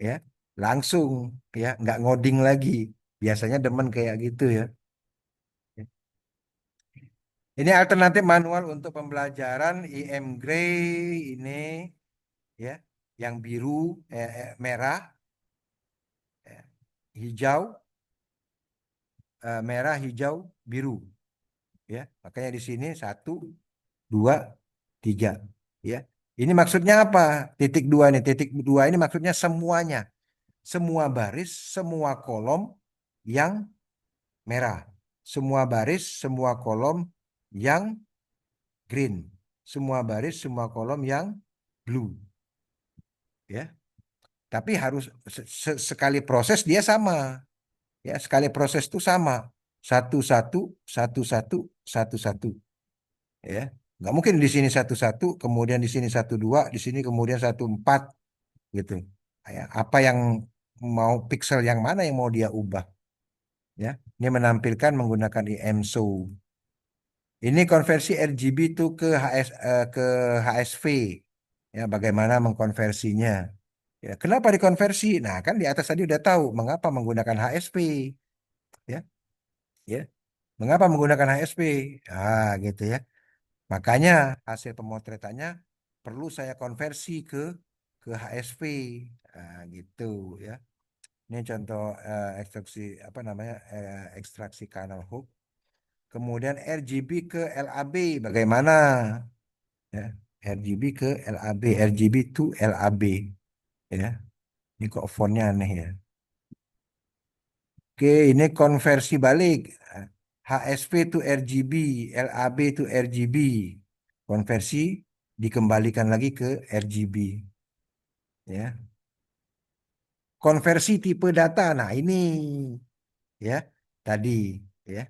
ya, langsung, ya, nggak ngoding lagi. Biasanya demen kayak gitu ya. Ini alternatif manual untuk pembelajaran IM Gray ini, ya, yang biru, merah, eh, hijau, merah, hijau, biru, ya. Makanya di sini satu, dua, tiga, ya. Ini maksudnya apa? Titik dua ini, titik dua ini maksudnya semuanya, semua baris, semua kolom yang merah, semua baris, semua kolom yang green, semua baris, semua kolom yang blue, ya. Tapi harus sekali proses dia sama, ya. Sekali proses itu sama, satu satu, satu satu, satu satu, ya. Nggak mungkin di sini satu satu, kemudian di sini satu dua, di sini kemudian satu empat, gitu. Ya, apa yang mau pixel yang mana yang mau dia ubah, ya. Ini menampilkan menggunakan IMSO. Ini konversi RGB itu ke ke HSV. Ya, bagaimana mengkonversinya? Ya, kenapa dikonversi? Nah, kan di atas tadi udah tahu mengapa menggunakan HSP, ya, ya. Mengapa menggunakan HSP? Gitu ya. Makanya hasil pemotretannya perlu saya konversi ke HSP. Gitu ya. Ini contoh ekstraksi apa namanya? Ekstraksi kanal hook. Kemudian RGB ke LAB bagaimana? Ya, RGB ke LAB, RGB to LAB, ya. Ini kok fontnya aneh ya. Oke, ini konversi balik. HSV to RGB, LAB to RGB. Konversi dikembalikan lagi ke RGB. Ya. Konversi tipe data. Nah, ini ya tadi, ya.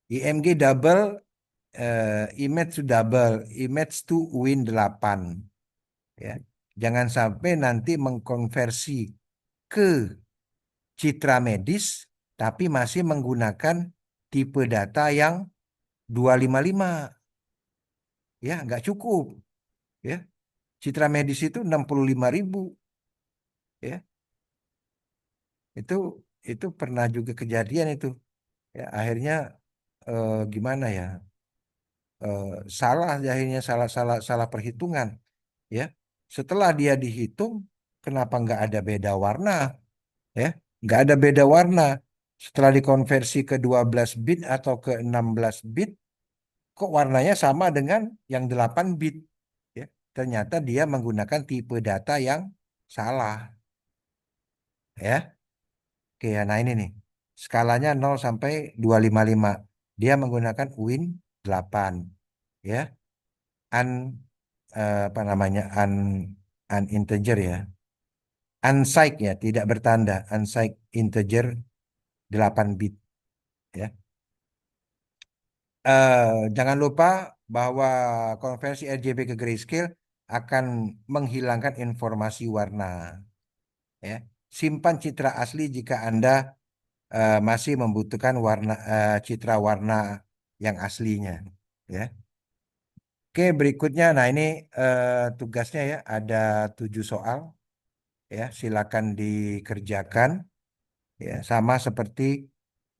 IMG double, image to double, image to Win 8. Ya. Jangan sampai nanti mengkonversi ke citra medis tapi masih menggunakan tipe data yang 255, ya, nggak cukup, ya. Citra medis itu 65.000, ya. Itu pernah juga kejadian itu, ya. Akhirnya gimana ya, eh, salah, akhirnya salah salah salah perhitungan, ya. Setelah dia dihitung, kenapa nggak ada beda warna, ya, nggak ada beda warna. Setelah dikonversi ke 12 bit atau ke 16 bit, kok warnanya sama dengan yang 8 bit, ya. Ternyata dia menggunakan tipe data yang salah, ya. Oke, ya, nah ini nih. Skalanya 0 sampai 255. Dia menggunakan Win 8, ya. Un apa namanya? Uninteger, ya. Unsigned, ya, tidak bertanda. Unsigned integer 8 bit, ya. Eh, jangan lupa bahwa konversi RGB ke grayscale akan menghilangkan informasi warna, ya. Simpan citra asli jika Anda masih membutuhkan citra warna yang aslinya, ya. Oke, berikutnya, nah ini tugasnya, ya, ada 7 soal, ya, silakan dikerjakan, ya, sama seperti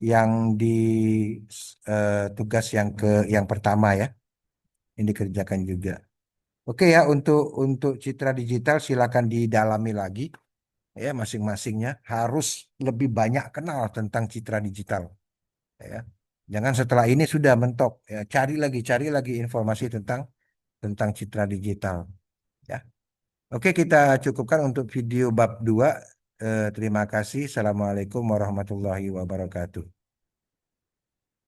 yang di tugas yang pertama, ya, ini dikerjakan juga. Oke, ya, untuk citra digital silakan didalami lagi, ya, masing-masingnya harus lebih banyak kenal tentang citra digital, ya. Jangan setelah ini sudah mentok, ya, cari lagi informasi tentang citra digital, ya. Oke, kita cukupkan untuk video bab 2. Terima kasih. Assalamualaikum warahmatullahi wabarakatuh.